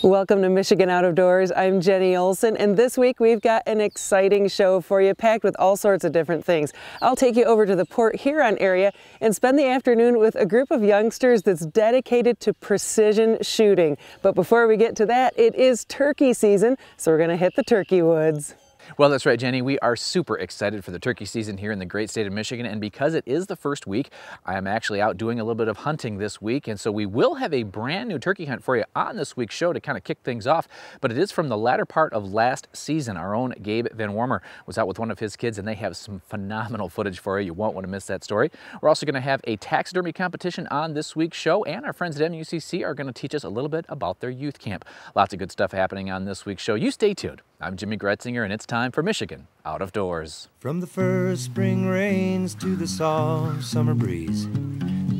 Welcome to Michigan Out of Doors. I'm Jenny Olson, and this week we've got an exciting show for you, packed with all sorts of different things. I'll take you over to the Port Huron area and spend the afternoon with a group of youngsters that's dedicated to precision shooting. But before we get to that, it is turkey season, so we're going to hit the turkey woods. Well, that's right, Jenny. We are super excited for the turkey season here in the great state of Michigan, and because it is the first week, I am actually out doing a little bit of hunting this week, and so we will have a brand new turkey hunt for you on this week's show to kind of kick things off, but it is from the latter part of last season. Our own Gabe Van Wormer was out with one of his kids, and they have some phenomenal footage for you. You won't want to miss that story. We're also going to have a taxidermy competition on this week's show, and our friends at MUCC are going to teach us a little bit about their youth camp. Lots of good stuff happening on this week's show. You stay tuned. I'm Jimmy Gretzinger, and it's time for Michigan Out of Doors. From the first spring rains to the soft summer breeze,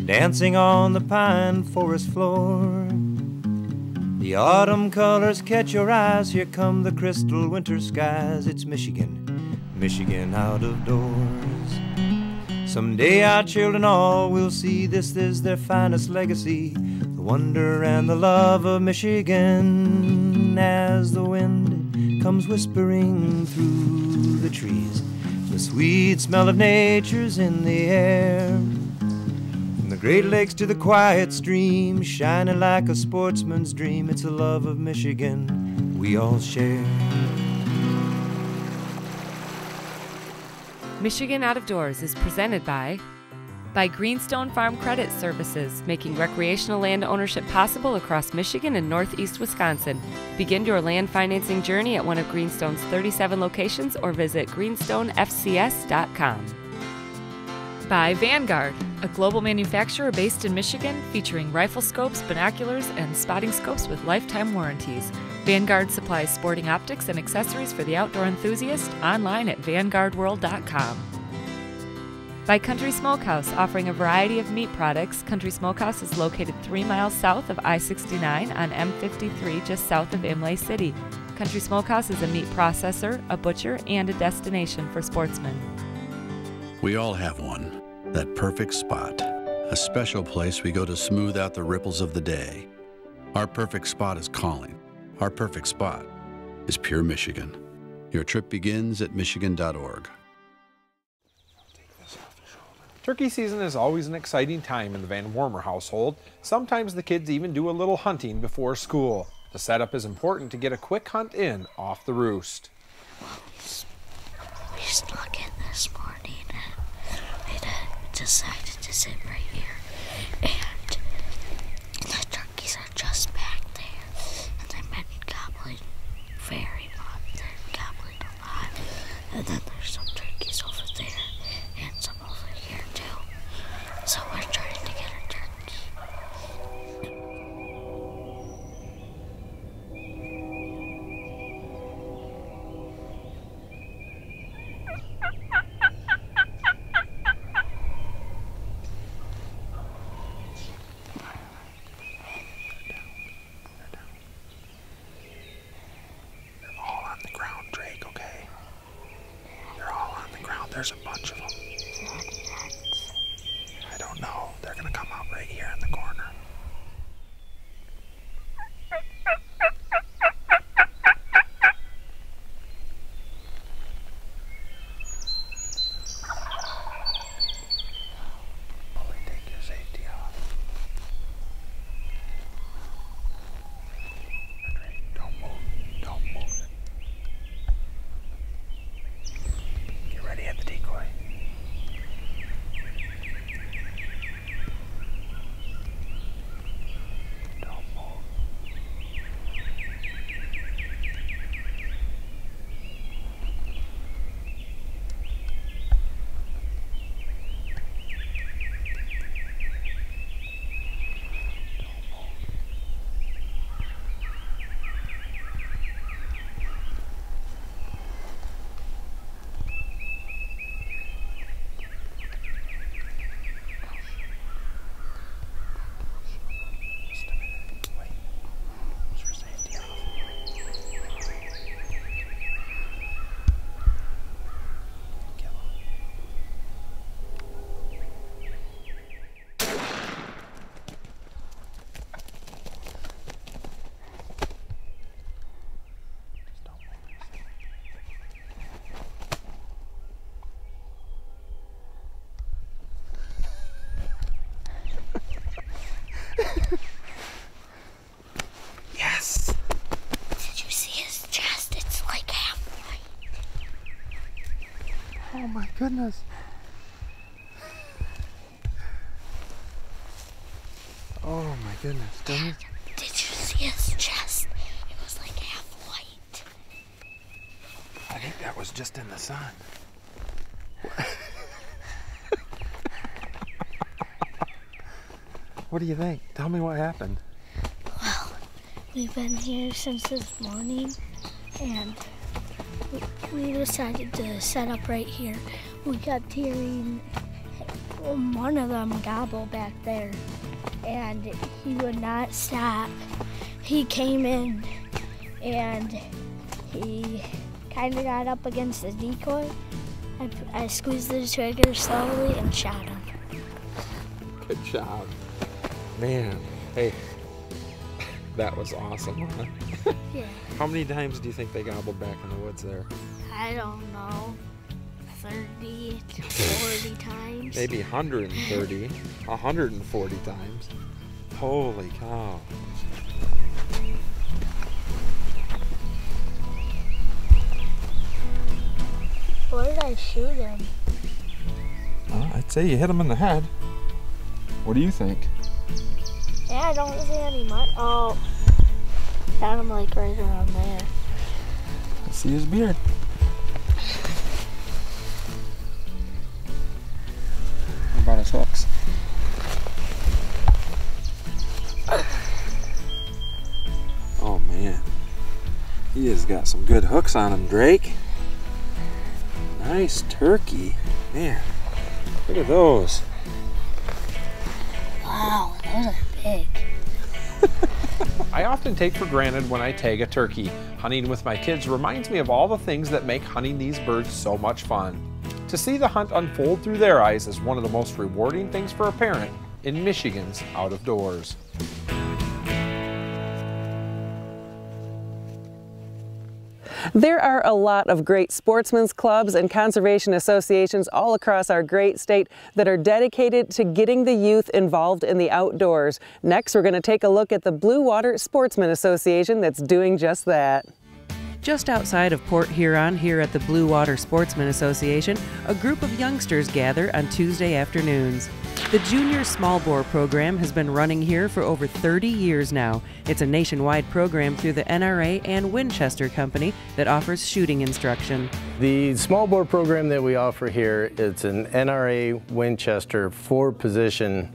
dancing on the pine forest floor, the autumn colors catch your eyes. Here come the crystal winter skies. It's Michigan, Michigan out of doors. Someday our children all will see this is their finest legacy, the wonder and the love of Michigan. As the wind comes whispering through the trees, the sweet smell of nature's in the air. From the Great Lakes to the quiet stream, shining like a sportsman's dream, it's a love of Michigan we all share. Michigan Out of Doors is presented by Greenstone Farm Credit Services, making recreational land ownership possible across Michigan and northeast Wisconsin. Begin your land financing journey at one of Greenstone's 37 locations or visit greenstonefcs.com. By Vanguard, a global manufacturer based in Michigan featuring rifle scopes, binoculars, and spotting scopes with lifetime warranties. Vanguard supplies sporting optics and accessories for the outdoor enthusiast, online at vanguardworld.com. By Country Smokehouse, offering a variety of meat products. Country Smokehouse is located 3 miles south of I-69 on M53, just south of Imlay City. Country Smokehouse is a meat processor, a butcher, and a destination for sportsmen. We all have one, that perfect spot, a special place we go to smooth out the ripples of the day. Our perfect spot is calling. Our perfect spot is Pure Michigan. Your trip begins at michigan.org. Turkey season is always an exciting time in the Van Wormer household. Sometimes the kids even do a little hunting before school. The setup is important to get a quick hunt in off the roost. We snuck in this morning and we decided to sit right here. And the turkeys are just back there. And they've been gobbling very much. They're gobbling a lot. And then there's some turkeys over there and some over here too. So we're trying to get a turkey. They're all on the ground, Drake, okay? They're all on the ground. There's a bunch of them. I don't know. They're gonna come out right here in the corner. Boy, take your safety off. Don't move. Don't move. Get ready at the decoy. goodness. Oh my goodness. Dad, did you see his chest? It was like half white. I think that was just in the sun. What do you think? Tell me what happened. Well, we've been here since this morning, and we decided to set up right here. We kept hearing one of them gobble back there, and he would not stop. He came in, and he kind of got up against the decoy. I squeezed the trigger slowly and shot him. Good job. Man, hey, that was awesome, huh? Yeah. How many times do you think they gobbled back in the woods there? I don't know, 30 to 40 times. Maybe 130, 140 times. Holy cow. Where did I shoot him? I'd say you hit him in the head. What do you think? Yeah, I don't see any mud. Oh, got him like right around there. I see his beard. What about his hooks? Oh man, he has got some good hooks on him, Drake. Nice turkey. Man, look at those. Wow, those are big. I often take for granted when I tag a turkey. Hunting with my kids reminds me of all the things that make hunting these birds so much fun. To see the hunt unfold through their eyes is one of the most rewarding things for a parent in Michigan's Out of Doors. There are a lot of great sportsmen's clubs and conservation associations all across our great state that are dedicated to getting the youth involved in the outdoors. Next, we're going to take a look at the Blue Water Sportsmen Association that's doing just that. Just outside of Port Huron, here at the Blue Water Sportsmen Association, a group of youngsters gather on Tuesday afternoons. The Junior Small Bore program has been running here for over 30 years now. It's a nationwide program through the NRA and Winchester Company that offers shooting instruction. The small bore program that we offer here, it's an NRA Winchester 4-position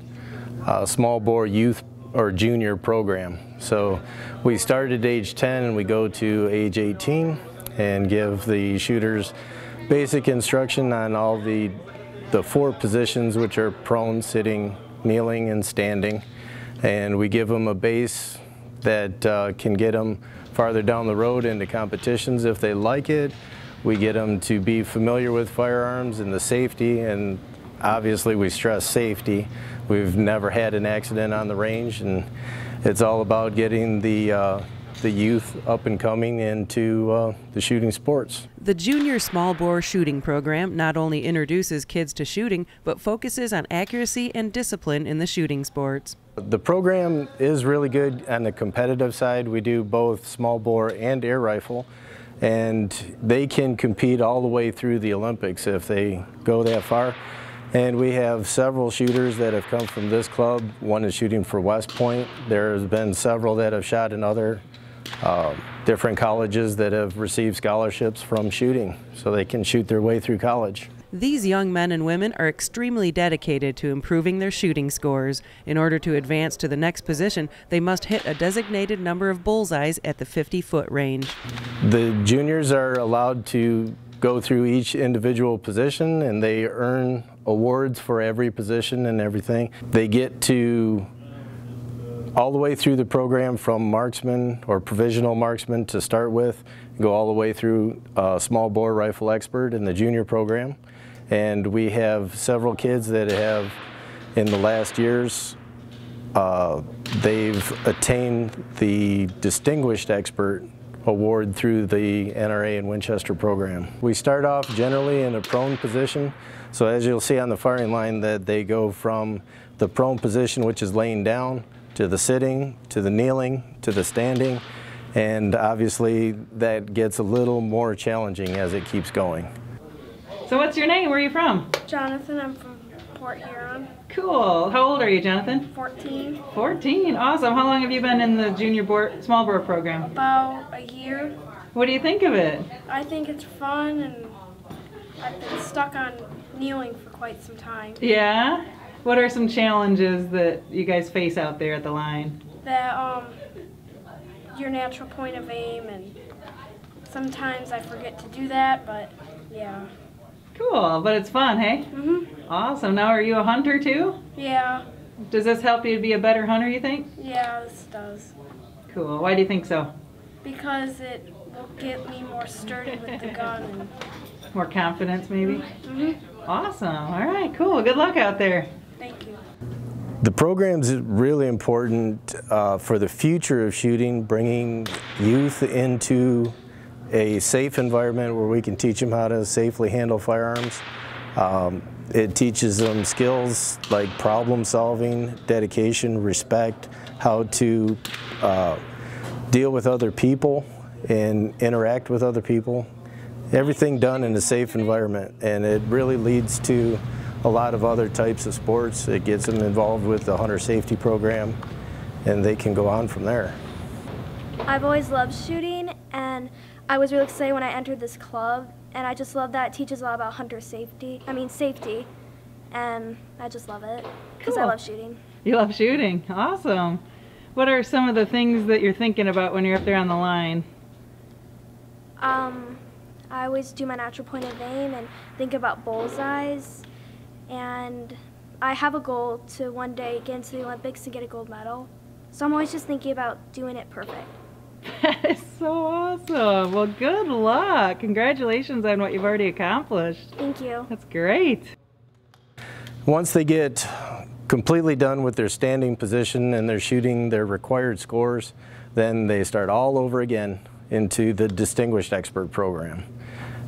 small bore youth or junior program. So we start at age 10 and we go to age 18 and give the shooters basic instruction on all the 4 positions, which are prone, sitting, kneeling, and standing. And we give them a base that can get them farther down the road into competitions if they like it. We get them to be familiar with firearms and the safety, and obviously we stress safety. We've never had an accident on the range, and it's all about getting the youth up and coming into the shooting sports. The Junior Small Bore Shooting Program not only introduces kids to shooting, but focuses on accuracy and discipline in the shooting sports. The program is really good on the competitive side. We do both small bore and air rifle, and they can compete all the way through the Olympics if they go that far. And we have several shooters that have come from this club. One is shooting for West Point. There's been several that have shot in other different colleges that have received scholarships from shooting, so they can shoot their way through college. These young men and women are extremely dedicated to improving their shooting scores. In order to advance to the next position, they must hit a designated number of bullseyes at the 50-foot range. The juniors are allowed to go through each individual position, and they earn awards for every position and everything. They get to all the way through the program from marksman or provisional marksman to start with, go all the way through small bore rifle expert in the junior program. And we have several kids that have, in the last years, they've attained the distinguished expert award through the NRA and Winchester program. We start off generally in a prone position. So as you'll see on the firing line, that they go from the prone position, which is laying down, to the sitting, to the kneeling, to the standing, and obviously that gets a little more challenging as it keeps going. So what's your name? Where are you from? Jonathan, I'm from Port Huron. Cool. How old are you, Jonathan? 14. 14. Awesome. How long have you been in the junior small bore program? About a year. What do you think of it? I think it's fun, and I've been stuck on kneeling for quite some time. Yeah? What are some challenges that you guys face out there at the line? That your natural point of aim, and sometimes I forget to do that, but yeah. Cool, but it's fun, hey? Mm-hmm. Awesome. Now, are you a hunter too? Yeah. Does this help you to be a better hunter, you think? Yeah, this does. Cool. Why do you think so? Because it will get me more sturdy with the gun. And more confidence, maybe? Mm-hmm. Awesome. All right, cool. Good luck out there. Thank you. The program's really important for the future of shooting, bringing youth into a safe environment where we can teach them how to safely handle firearms. It teaches them skills like problem solving, dedication, respect, how to deal with other people and interact with other people. Everything done in a safe environment, and it really leads to a lot of other types of sports. It gets them involved with the hunter safety program, and they can go on from there. I've always loved shooting, and I was really excited when I entered this club, and I just love that it teaches a lot about hunter safety, and I just love it because I love shooting. You love shooting? Awesome. What are some of the things that you're thinking about when you're up there on the line? I always do my natural point of aim and think about bullseyes, and I have a goal to one day get into the Olympics and get a gold medal. So I'm always just thinking about doing it perfect. That is so awesome. Well, good luck. Congratulations on what you've already accomplished. Thank you. That's great. Once they get completely done with their standing position and they're shooting their required scores, then they start all over again into the Distinguished Expert program.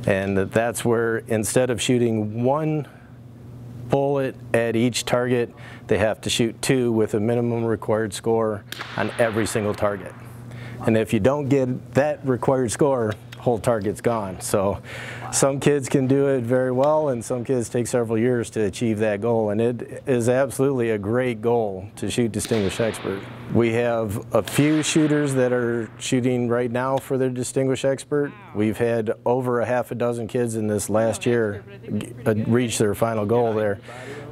And that's where, instead of shooting one bullet at each target, they have to shoot 2 with a minimum required score on every single target. And if you don't get that required score, whole target's gone. So some kids can do it very well, and some kids take several years to achieve that goal, and it is absolutely a great goal to shoot Distinguished Expert. We have a few shooters that are shooting right now for their Distinguished Expert. We've had over a half a dozen kids in this last year reach their final goal there.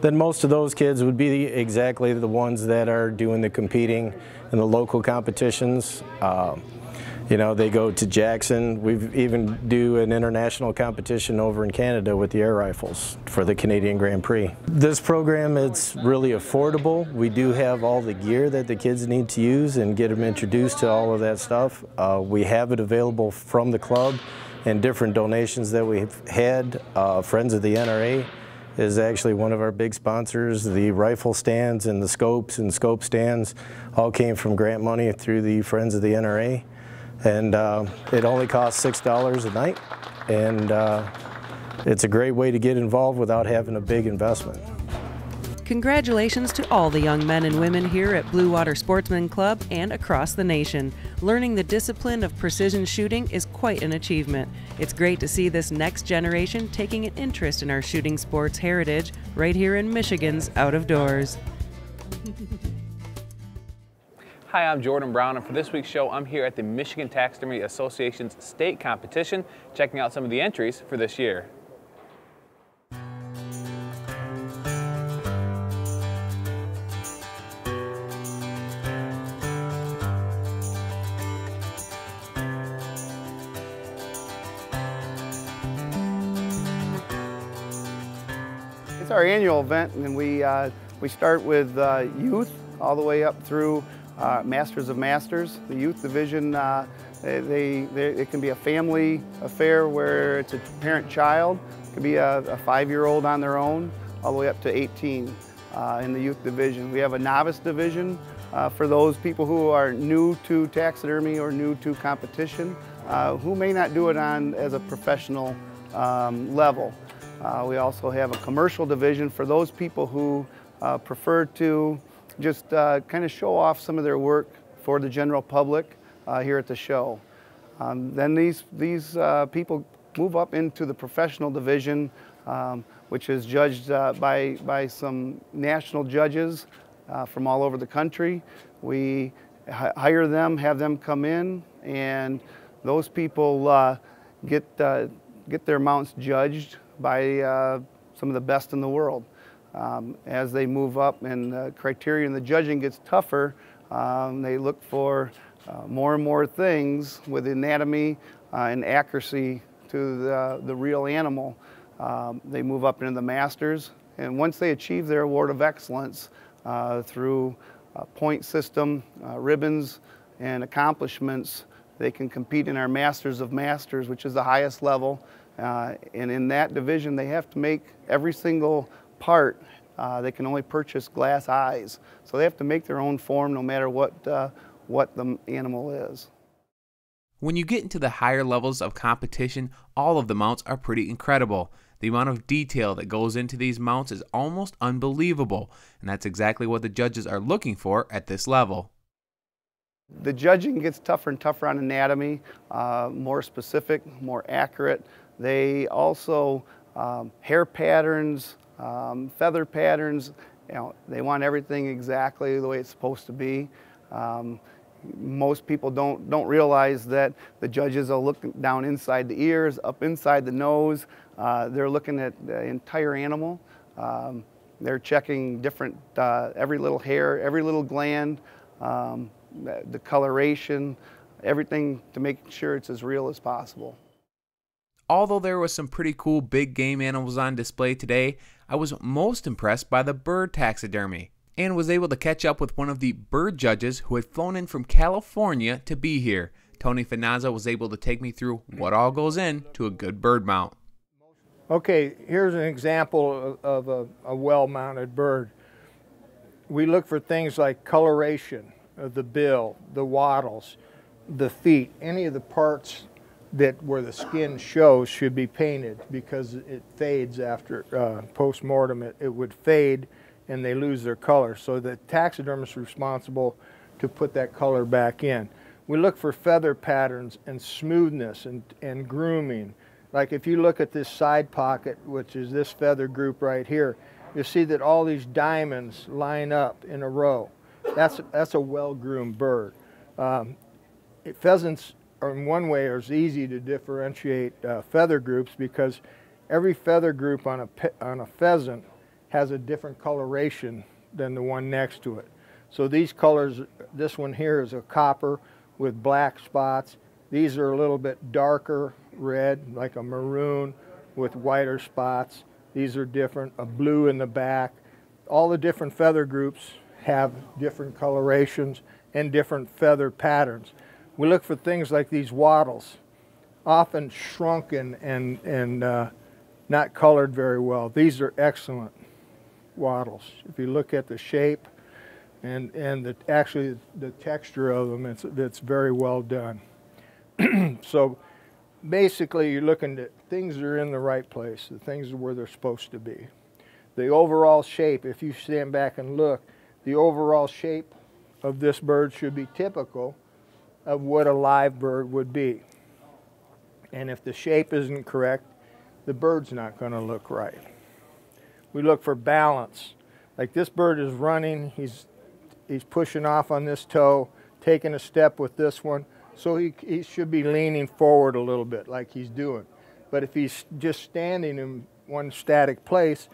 Then most of those kids would be exactly the ones that are doing the competing in the local competitions. You know, they go to Jackson. We've even do an international competition over in Canada with the air rifles for the Canadian Grand Prix. This program, it's really affordable. We do have all the gear that the kids need to use and get them introduced to all of that stuff. We have it available from the club and different donations that we've had. Friends of the NRA is actually one of our big sponsors. The rifle stands and the scopes and scope stands all came from grant money through the Friends of the NRA. And it only costs $6 a night, and it's a great way to get involved without having a big investment. Congratulations to all the young men and women here at Blue Water Sportsman Club and across the nation. Learning the discipline of precision shooting is quite an achievement. It's great to see this next generation taking an interest in our shooting sports heritage right here in Michigan's Out of Doors. Hi, I'm Jordan Brown, and for this week's show, I'm here at the Michigan Taxidermy Association's state competition, checking out some of the entries for this year. It's our annual event, and we start with youth all the way up through Masters of Masters. The youth division, it can be a family affair where it's a parent-child. It can be a 5-year-old on their own, all the way up to 18 in the youth division. We have a novice division for those people who are new to taxidermy or new to competition, who may not do it as a professional level. We also have a commercial division for those people who prefer to just kind of show off some of their work for the general public here at the show. Then these people move up into the professional division which is judged by some national judges from all over the country. We hire them, have them come in, and those people get their mounts judged by some of the best in the world. As they move up and the criteria and the judging gets tougher, they look for more and more things with anatomy and accuracy to the real animal. They move up into the masters, and once they achieve their award of excellence through point system, ribbons, and accomplishments, they can compete in our Masters of Masters, which is the highest level. And in that division, they have to make every single part. They can only purchase glass eyes, so they have to make their own form no matter what the animal is. When you get into the higher levels of competition, all of the mounts are pretty incredible. The amount of detail that goes into these mounts is almost unbelievable, and that's exactly what the judges are looking for at this level. The judging gets tougher and tougher on anatomy, more specific, more accurate. They also, hair patterns, feather patterns, they want everything exactly the way it's supposed to be. Most people don't realize that the judges will look down inside the ears, up inside the nose. They're looking at the entire animal. They're checking different, every little hair, every little gland, the coloration, everything to make sure it's as real as possible. Although there was some pretty cool big game animals on display today, I was most impressed by the bird taxidermy, and was able to catch up with one of the bird judges who had flown in from California to be here. Tony Finazza was able to take me through what all goes into a good bird mount. Okay, here's an example of a well-mounted bird. We look for things like coloration of the bill, the wattles, the feet, any of the parts where the skin shows should be painted, because it fades after post-mortem. It would fade and they lose their color. So the taxidermist is responsible to put that color back in. We look for feather patterns and smoothness and grooming. Like if you look at this side pocket, which is this feather group right here, you'll see that all these diamonds line up in a row. That's a well-groomed bird. Pheasants are, in one way, is easy to differentiate feather groups, because every feather group on a pheasant has a different coloration than the one next to it. So these colors, this one here is a copper with black spots. These are a little bit darker red, like a maroon with whiter spots. These are different, a blue in the back. All the different feather groups have different colorations and different feather patterns. We look for things like these wattles, often shrunken and not colored very well. These are excellent wattles. If you look at the shape and actually the texture of them, it's very well done. So basically you're looking at things that are in the right place, the things are where they're supposed to be. The overall shape, if you stand back and look, the overall shape of this bird should be typical of what a live bird would be. And if the shape isn't correct, the bird's not going to look right. We look for balance. Like this bird is running, he's pushing off on this toe, taking a step with this one, so he should be leaning forward a little bit like he's doing. But if he's just standing in one static place,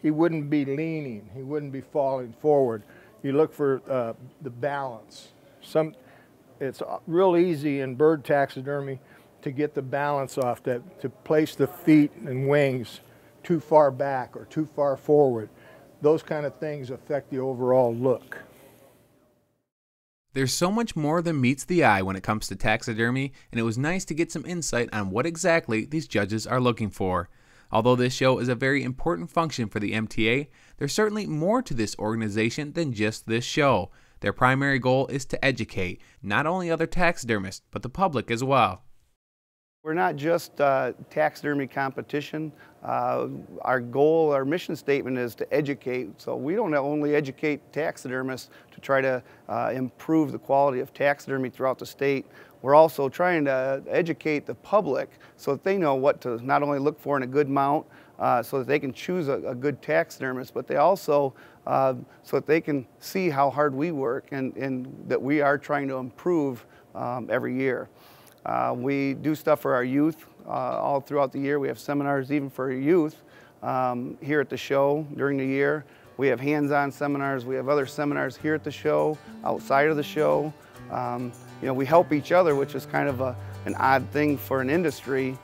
he wouldn't be leaning, he wouldn't be falling forward. You look for the balance. It's real easy in bird taxidermy to get the balance off, to place the feet and wings too far back or too far forward. Those kind of things affect the overall look. There's so much more than meets the eye when it comes to taxidermy, and it was nice to get some insight on what exactly these judges are looking for. Although this show is a very important function for the MTA, there's certainly more to this organization than just this show. Their primary goal is to educate, not only other taxidermists, but the public as well. We're not just taxidermy competition. Our goal, our mission statement is to educate. So we don't only educate taxidermists to try to improve the quality of taxidermy throughout the state. We're also trying to educate the public so that they know what to not only look for in a good mount, so that they can choose a good taxidermist, but they also so that they can see how hard we work and that we are trying to improve every year. We do stuff for our youth all throughout the year. We have seminars even for youth here at the show during the year. We have hands-on seminars. We have other seminars here at the show, outside of the show. You know, we help each other, which is kind of an odd thing for an industry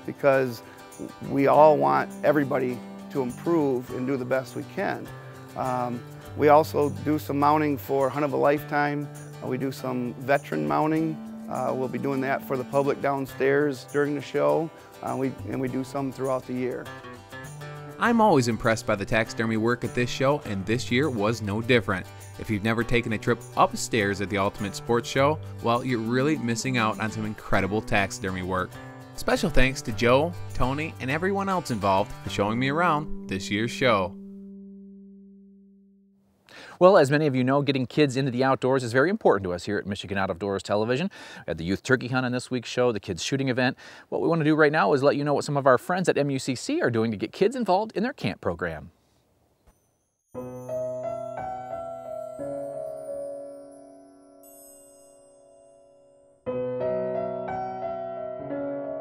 because we all want everybody to improve and do the best we can. We also do some mounting for Hunt of a Lifetime. We do some veteran mounting. We'll be doing that for the public downstairs during the show, and we do some throughout the year. I'm always impressed by the taxidermy work at this show, and this year was no different. If you've never taken a trip upstairs at the Ultimate Sports Show, well, you're really missing out on some incredible taxidermy work. Special thanks to Joe, Tony, and everyone else involved for showing me around this year's show. Well, as many of you know, getting kids into the outdoors is very important to us here at Michigan Out of Doors Television. We had the youth turkey hunt on this week's show, the kids shooting event. What we want to do right now is let you know what some of our friends at MUCC are doing to get kids involved in their camp program.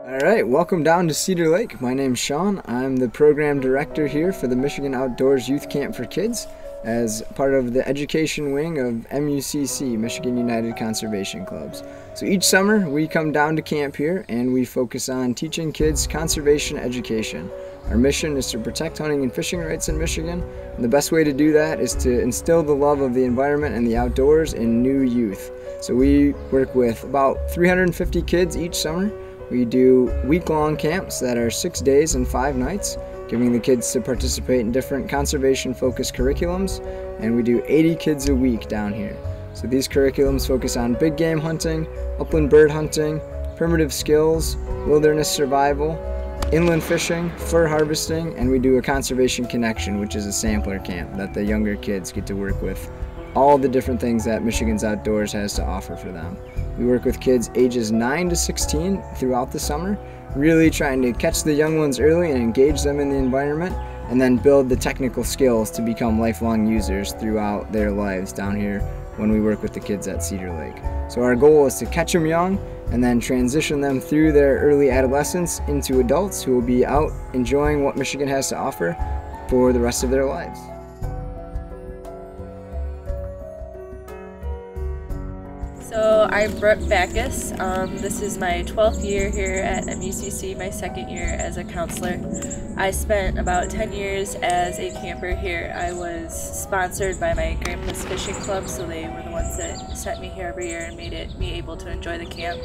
All right, welcome down to Cedar Lake. My name's Sean. I'm the program director here for the Michigan Outdoors Youth Camp for Kids as part of the education wing of MUCC, Michigan United Conservation Clubs. So each summer we come down to camp here and we focus on teaching kids conservation education. Our mission is to protect hunting and fishing rights in Michigan, and the best way to do that is to instill the love of the environment and the outdoors in new youth. So we work with about 350 kids each summer. We do week-long camps that are 6 days and 5 nights, giving the kids to participate in different conservation-focused curriculums, and we do 80 kids a week down here. So these curriculums focus on big game hunting, upland bird hunting, primitive skills, wilderness survival, inland fishing, fur harvesting, and we do a conservation connection, which is a sampler camp that the younger kids get to work with all the different things that Michigan's Outdoors has to offer for them. We work with kids ages 9 to 16 throughout the summer, really trying to catch the young ones early and engage them in the environment, and then build the technical skills to become lifelong users throughout their lives down here when we work with the kids at Cedar Lake. So our goal is to catch them young and then transition them through their early adolescence into adults who will be out enjoying what Michigan has to offer for the rest of their lives. So I'm Brooke Backus. This is my 12th year here at MUCC, my 2nd year as a counselor. I spent about 10 years as a camper here. I was sponsored by my grandpa's fishing club, so they were the ones that sent me here every year and made me able to enjoy the camp.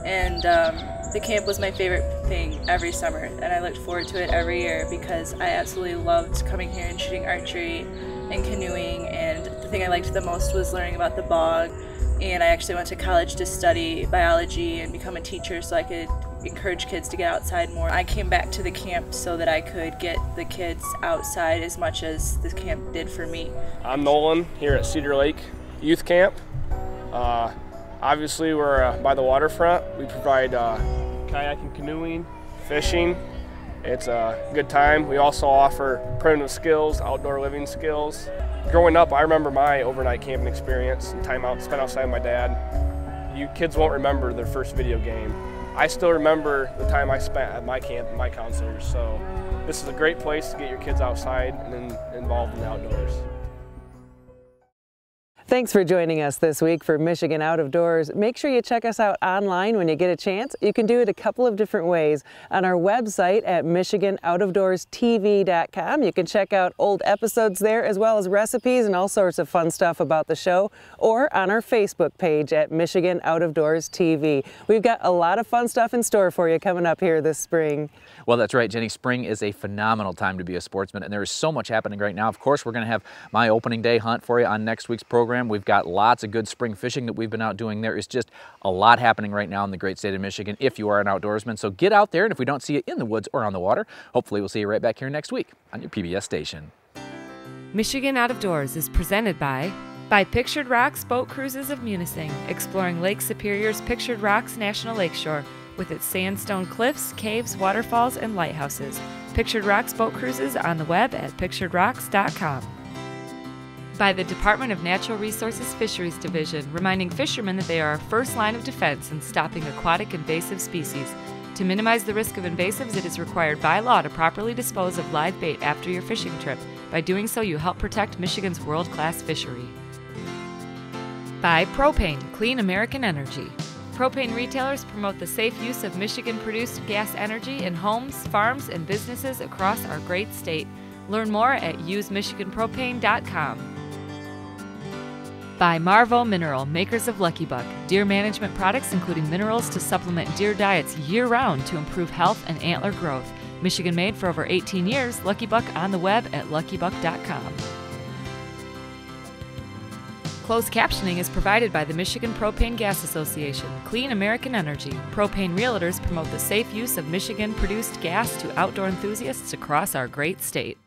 And the camp was my favorite thing every summer, and I looked forward to it every year because I absolutely loved coming here and shooting archery and canoeing, and the thing I liked the most was learning about the bog. And I actually went to college to study biology and become a teacher so I could encourage kids to get outside more. I came back to the camp so that I could get the kids outside as much as the camp did for me. I'm Nolan here at Cedar Lake Youth Camp. Obviously we're by the waterfront. We provide kayaking, canoeing, fishing. It's a good time. We also offer primitive skills, outdoor living skills. Growing up, I remember my overnight camping experience and time spent outside with my dad. You kids won't remember their first video game. I still remember the time I spent at my camp and my counselors, so this is a great place to get your kids outside and involved in the outdoors. Thanks for joining us this week for Michigan Out of Doors. Make sure you check us out online when you get a chance. You can do it a couple of different ways. On our website at MichiganOutofDoorsTV.com. You can check out old episodes there as well as recipes and all sorts of fun stuff about the show, or on our Facebook page at Michigan Out of Doors TV. We've got a lot of fun stuff in store for you coming up here this spring. Well, that's right, Jenny. Spring is a phenomenal time to be a sportsman, and there is so much happening right now. Of course, we're going to have my opening day hunt for you on next week's program. We've got lots of good spring fishing that we've been out doing. There is just a lot happening right now in the great state of Michigan if you are an outdoorsman. So get out there, and if we don't see you in the woods or on the water, hopefully we'll see you right back here next week on your PBS station. Michigan Out of Doors is presented by Pictured Rocks Boat Cruises of Munising, exploring Lake Superior's Pictured Rocks National Lakeshore with its sandstone cliffs, caves, waterfalls, and lighthouses. Pictured Rocks Boat Cruises on the web at picturedrocks.com. By the Department of Natural Resources Fisheries Division, reminding fishermen that they are our first line of defense in stopping aquatic invasive species. To minimize the risk of invasives, it is required by law to properly dispose of live bait after your fishing trip. By doing so, you help protect Michigan's world-class fishery. By Propane, Clean American Energy. Propane retailers promote the safe use of Michigan-produced gas energy in homes, farms, and businesses across our great state. Learn more at usemichiganpropane.com. By Marvo Mineral, makers of Lucky Buck, deer management products including minerals to supplement deer diets year-round to improve health and antler growth. Michigan made for over 18 years, Lucky Buck on the web at luckybuck.com. Closed captioning is provided by the Michigan Propane Gas Association, Clean American Energy. Propane realtors promote the safe use of Michigan-produced gas to outdoor enthusiasts across our great state.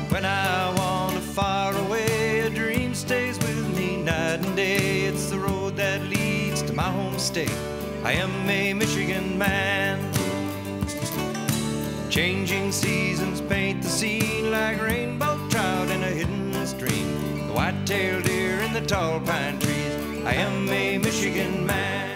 When I wander far away, a dream stays with me night and day. It's the road that leads to my home state. I am a Michigan man. Changing seasons paint the scene like rainbow trout in a hidden stream. The white-tailed deer in the tall pine trees. I am a Michigan man.